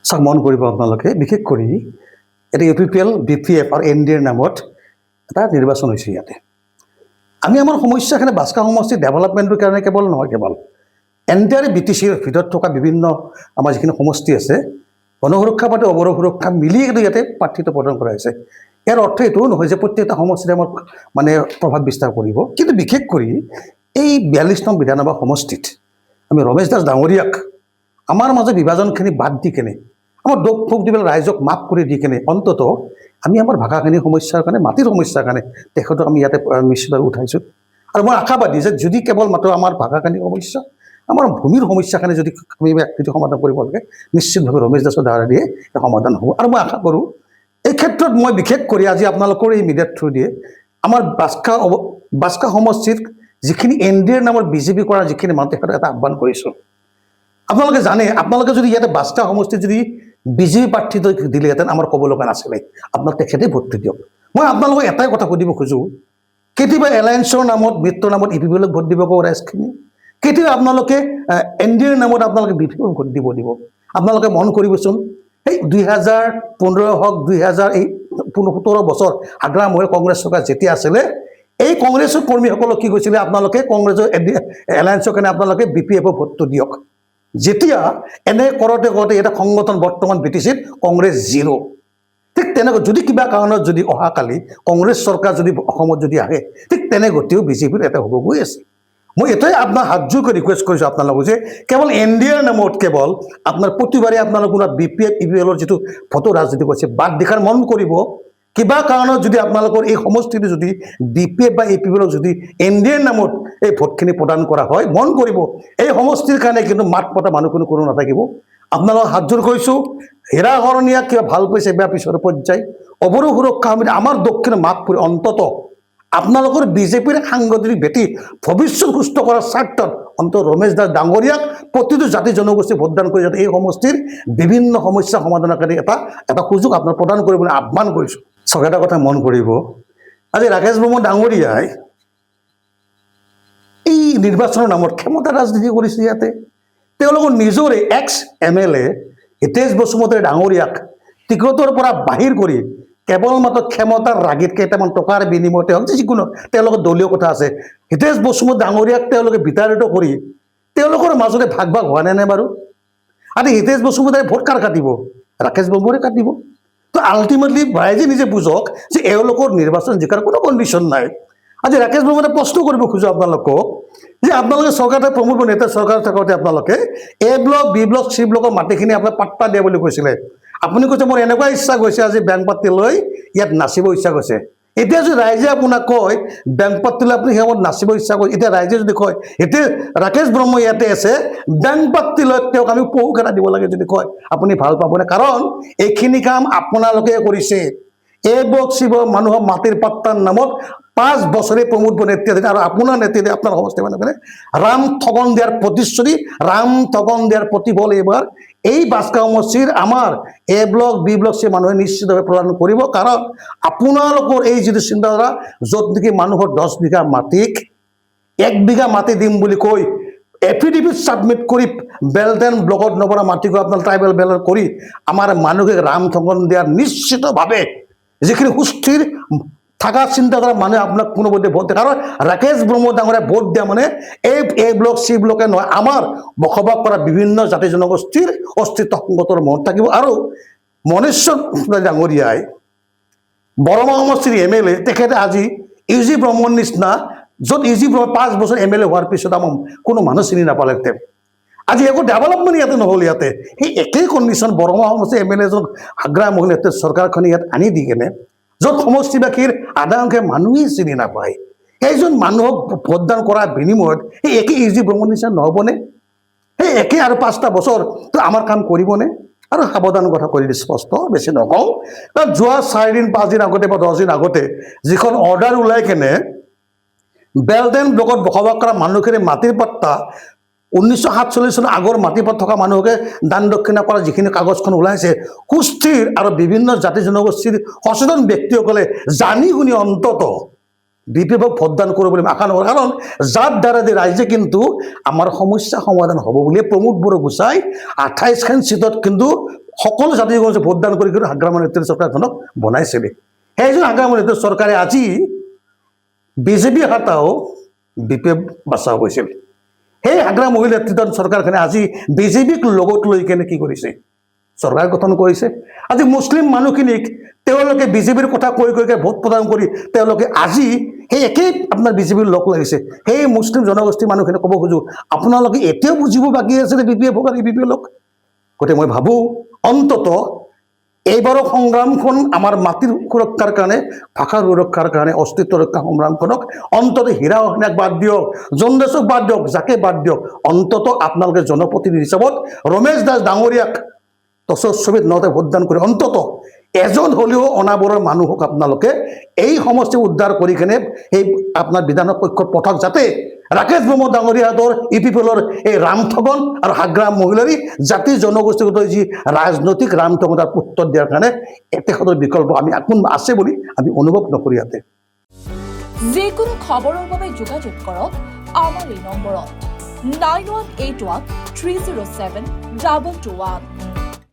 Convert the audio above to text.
চাওক মন কৰিব আপোনালোকে বিশেষ কৰি এটা UPPL BPF আৰু NDAৰ নামত এটা নিৰ্বাচন হৈছে ইয়াতে আমি আমাৰ সমস্যাখিনি বাস্কা সমষ্টিৰ ডেভেলপমেণ্টৰ কাৰণে কেৱল নহয় কেৱল এণ্টায়াৰ BTCৰ ভিতৰত থকা বিভিন্ন আমাৰ যিখিনি সমষ্টি আছে গণসুৰক্ষা পাতি অৱৰ সুৰক্ষা মিলি ইয়াতে প্ৰাৰ্থিত্ব প্ৰদান কৰা হৈছে ইয়াৰ অৰ্থ এইটোও নহয় যে প্ৰত্যেকটা সমষ্টিতে আমাৰ মানে প্ৰভাৱ বিস্তাৰ কৰিব কিন্তু বিশেষ কৰি এই 42 নং বিধানসভা সমষ্টিত আমি ৰমেশ দাস ডাঙৰীয়াক আমাৰ মাজে বিভাজনখিনি বাদ দি কেনে আমাৰ দুখ ফুক দি পেলাই ৰাইজক মাফ কৰি দি কেনে অন্তত আমি আমাৰ ভাষাখিনি সমস্যাৰ কাৰণে মাটিৰ সমস্যাৰ কাৰণে তেখেতক আমি ইয়াতে নিশ্চিতভাৱে উঠাইছোঁ আৰু মই আশাবাদী যে যদি কেৱল মাত্ৰ আমাৰ ভাষাখিনি সমস্যা আমাৰ ভূমিৰ সমস্যাখিনি যদি আমি ব্যক্তিগত সমাধান কৰিব লাগে নিশ্চিতভাৱে ৰমেশ দাসৰ দ্বাৰা দিয়ে সমাধান হ'ব আৰু মই আশা কৰোঁ এই ক্ষেত্ৰত মই বিশেষ কৰি আজি আপোনালোকৰ এই মিডিয়াৰ থ্ৰু দিয়ে আমাৰ বাস্কা সমষ্টিৰ যিখিনি NDAৰ নামৰ BJP কৰা যিখিনি মানুহ তেখেতক এটা আহ্বান কৰিছোঁ আপোনালোকে জানে আপোনালোকে যদি ইয়াতে বাস্কা সমষ্টিত যদি BJP প্ৰাৰ্থী দিলেহেঁতেন আমাৰ ক'ব লগা নাছিলে আপোনাক তেখেতে ভোটটো দিয়ক মই আপোনালোকক এটাই কথা সুধিব খোজোঁ কেতিয়াবা এলায়েন্সৰ নামত মিত্ৰৰ নামত UPPLক ভোট দিব ক'ব ৰাইজখিনি কেতিয়াবা আপোনালোকে NDAৰ নামত আপোনালোকে BPFক ভোট দিব আপোনালোকে মন কৰিবচোন এই 2015 হওক 2017 বছৰ আগ্ৰা মহিলা কংগ্ৰেছ চৰকাৰ যেতিয়া আছিলে এই কংগ্ৰেছৰ কৰ্মীসকলক কি কৈছিলে আপোনালোকে কংগ্ৰেছৰ এলায়েন্সৰ কাৰণে আপোনালোকে BPFক ভোটটো দিয়ক যেতিয়া এনে কৰোঁতে এটা সংগঠন বৰ্তমান BTCত কংগ্ৰেছ জিৰ' ঠিক তেনেকৈ যদি কিবা কাৰণত যদি অহাকালি কংগ্ৰেছ চৰকাৰ যদি অসমত যদি আহে ঠিক তেনে গতিও BJPৰ এটা হ'ব গৈ আছে মই এটাই আপোনাৰ হাত জোৰ কৰি ৰিকুৱেষ্ট কৰিছোঁ আপোনালোকক যে কেৱল NDAৰ নামত কেৱল আপোনাৰ প্ৰতিবাৰে আপোনালোক কোনো BPF UPPLৰ যিটো ভোটৰ ৰাজনীতি কৰিছে বাদ দেখাৰ মন কৰিব কিবা কাৰণত যদি আপোনালোকৰ এই সমষ্টিটো যদি BPF বা UPPLক যদি NDAৰ নামত এই ভোটখিনি প্ৰদান কৰা হয় মন কৰিব এই সমষ্টিৰ কাৰণে কিন্তু মাত পতা মানুহ কোনো নাথাকিব আপোনালোকক হাত জোৰ কৰিছোঁ হেৰা হৰণীয়া কিবা ভাল পাইছে বেয়া পিছৰ পৰ্যায় অৱৰ সুৰক্ষা সমিতি আমাৰ দক্ষিণ মাফ কৰি অন্তত আপোনালোকৰ BJPৰ সাংগঠনিক ভেটি ভৱিষ্যত সুস্থ কৰাৰ স্বাৰ্থত অন্তত ৰমেশ দাস ডাঙৰীয়াক প্ৰতিটো জাতি জনগোষ্ঠী ভোটদান কৰি যাতে এই সমষ্টিৰ বিভিন্ন সমস্যা সমাধানৰ কাৰণে এটা সুযোগ আপোনাৰ প্ৰদান কৰিবলৈ আহ্বান কৰিছোঁ চাওক এটা কথা মন কৰিব আজি ৰাকেশ ব্ৰহ্ম ডাঙৰীয়াই এই নিৰ্বাচনৰ নামত ক্ষমতা ৰাজনীতি কৰিছে ইয়াতে তেওঁলোকৰ নিজৰে ex-MLA হিতেশ বসুমতাৰী ডাঙৰীয়াক টিকটৰ পৰা বাহিৰ কৰি কেৱল মাত্ৰ ক্ষমতাৰ ৰাগিত কেইটামান টকাৰ বিনিময়তে হওক যিকোনো তেওঁলোকৰ দলীয় কথা আছে হিতেশ বসুমতাৰী ডাঙৰীয়াক তেওঁলোকে বিতাড়িত কৰি তেওঁলোকৰ মাজতে ভাগ হোৱা নাই বাৰু আজি হিতেশ বসুমতাৰী ভোট কাৰ কাটিব ৰাকেশ ব্ৰহ্মৰে কাটিব তো আল্টিমেটলি ৰাইজে নিজে বুজক যে এওঁলোকৰ নিৰ্বাচন জিকাৰ কোনো কণ্ডিশ্যন নাই আজি ৰাকেশ ব্ৰহ্মৰে প্ৰশ্ন কৰিব খোজোঁ আপোনালোকক যে আপোনালোকে চৰকাৰতে প্ৰমোদ নেতা চৰকাৰ থাকোঁতে আপোনালোকে A block B block C ব্লকৰ মাটিখিনি আপোনাক পাট্টা দিয়া বুলি কৈছিলে আপুনি কৈছে মোৰ এনেকুৱা ইচ্ছা গৈছে আজি বেংক পাতি লৈ ইয়াত নাচিব ইচ্ছা গৈছে এতিয়া যদি ৰাইজে আপোনাক কয় বেংক পাতি লৈ আপুনি সেইসময়ত নাচিব ইচ্ছা কৰিছে এতিয়া ৰাইজে যদি কয় এতিয়া ৰাকেশ ব্ৰহ্ম ইয়াতে আছে বেংক পাতি লৈ তেওঁক আমি পহু খেলা দিব লাগে যদি কয় আপুনি ভাল পাবনে কাৰণ এইখিনি কাম আপোনালোকে কৰিছে A ব্লক C ব্লক মানুহৰ মাটিৰ পাট্টাৰ নামত 5 বছৰে প্ৰমোদ নেতৃত্বাধীন আৰু আপোনাৰ নেতৃত্বে আপোনাৰ সমষ্টি মানে ৰাম ঠগন দিয়াৰ প্ৰতিশ্ৰুতি ৰাম ঠগন দিয়াৰ প্ৰতিফল এইবাৰ এই বাস্কা সমষ্টিৰ আমাৰ A block B block C মানুহে নিশ্চিতভাৱে প্ৰদান কৰিব কাৰণ আপোনালোকৰ এই যিটো চিন্তাধাৰা য'ত নেকি মানুহৰ 10 বিঘা মাটিক 1 বিঘা মাটি দিম বুলি কৈ এফিডেভিট সাবমিট কৰি বেল্ট এণ্ড ব্লকত নপৰা মাটিক আপোনাৰ ট্ৰাইবেল বেল্ট কৰি আমাৰ মানুহে ৰাম ঠগন দিয়াৰ নিশ্চিতভাৱে যিখিনি সুস্থিৰ থাকা চিন্তাধাৰা মানুহে আপোনাক কোনোপধ্যে ভোট দিয়ে কাৰণ ৰাকেশ ব্ৰহ্ম ডাঙৰীয়াই ভোট দিয়া মানে এই A ব্লক C ব্লকে নহয় আমাৰ বসবাস কৰা বিভিন্ন জাতি জনগোষ্ঠীৰ অস্তিত্ব সংগতৰ মনত থাকিব আৰু মনেশ্বৰ ডাঙৰীয়াই বৰমা সমষ্টিৰ MLA তেখেতে আজি UG ব্ৰহ্মৰ নিচিনা য'ত UG ব্ৰহ্ম 5 বছৰ MLA হোৱাৰ পিছত আমাৰ কোনো মানুহ চিনি নাপালেহেঁতেন আজি একো ডেভেলপমেণ্ট ইয়াতে নহ'ল ইয়াতে সেই একেই কণ্ডিশ্যন বৰমা সমষ্টিৰ MLA এজন আগ্ৰা মহিলা চৰকাৰখনে ইয়াত আনি দি কেনে য'ত সমষ্টিবাসীৰ আধা অংশে মানুহেই চিনি নাপায় সেইজন মানুহক ভোটদান কৰাৰ বিনিময়ত সেই একে UG ব্ৰহ্মৰ নিচিনা নহ'বনে সেই একে আৰু 5টা বছৰ তো আমাৰ কাম কৰিবনে আৰু সাৱধান কথা কৰি দিছোঁ স্পষ্ট বেছি নকওঁ কাৰণ যোৱা 4 দিন 5 দিন আগতে বা 10 দিন আগতে যিখন অৰ্ডাৰ ওলাই কেনে বেল্ট এণ্ড ব্লকত বসবাস কৰা মানুহখিনি মাটিৰ পাট্টা 1947 চনৰ আগৰ মাটিপাত থকা মানুহকে দান দক্ষিণা কৰা যিখিনি কাগজখন ওলাইছে সুস্থিৰ আৰু বিভিন্ন জাতি জনগোষ্ঠীৰ সচেতন ব্যক্তিসকলে জানি শুনি অন্তত BPFক ভোটদান কৰিবলৈ আশা নকৰে কাৰণ যাৰ দ্বাৰা ৰাইজে কিন্তু আমাৰ সমস্যা সমাধান হ'ব বুলি প্ৰমোদ বড়োগোঁহাই 28খন চিটত কিন্তু সকলো জাতি জনগোষ্ঠী ভোটদান কৰি হাগ্ৰামৰ নেতৃত্ব চৰকাৰখনক বনাইছিলে সেইজন হাগ্ৰামৰ নেতৃত্ব চৰকাৰে আজি বিজেপি হাতাও বি পি এফ বচাও হৈছিল সেই হাগ্ৰা মহিলা নেতৃত্বৰ চৰকাৰখনে আজি বিজেপিক লগত লৈ কেনে কি কৰিছে চৰকাৰ গঠন কৰিছে আজি মুছলিম মানুহখিনিক তেওঁলোকে বিজেপিৰ কথা কৈ ভোট প্ৰদান কৰি তেওঁলোকে আজি সেই একেই আপোনাৰ বিজেপিৰ লগ লাগিছে সেই মুছলিম জনগোষ্ঠীৰ মানুহখিনি ক'ব খোজো আপোনালোকে এতিয়াও বুজিব বাকী আছে বি পি এফক আৰু বি পি এলক গতিকে মই ভাবোঁ অন্তত এইবাৰৰ সংগ্ৰামখন আমাৰ মাটিৰ সুৰক্ষাৰ কাৰণে ভাষাৰ সুৰক্ষাৰ কাৰণে অস্তিত্ব ৰক্ষা সংগ্ৰামখনক অন্তত হীৰা অগ্নিক বাদ দিয়ক জন্দেশক বাদ দিয়ক যাকে বাদ দিয়ক অন্তত আপোনালোকে জনপ্ৰতিনিধি হিচাপত ৰমেশ দাস ডাঙৰীয়াক টচৰ ছবিত নতে ভোটদান কৰি অন্তত এজন হ'লেও অনাবৰৰ মানুহক আপোনালোকে এই সমষ্টি উদ্ধাৰ কৰি কেনে সেই আপোনাৰ বিধান পক্ষৰ পঠক যাতে ৰাকেশ ব্ৰহ্ম ডাঙৰীয়াহঁতৰ ইপিপিএলৰ এই ৰামঠগন আৰু হাগ্ৰা মহিলাৰী জাতি জনগোষ্ঠীগত যি ৰাজনৈতিক ৰামঠগনৰ উত্তৰ দিয়াৰ কাৰণে তেখেতৰ বিকল্প আমি কোন আছে বুলি আমি অনুভৱ নকৰি ইয়াতে যিকোনো খবৰৰ বাবে যোগাযোগ কৰক আমাৰ এই নম্বৰত 9181 307 2221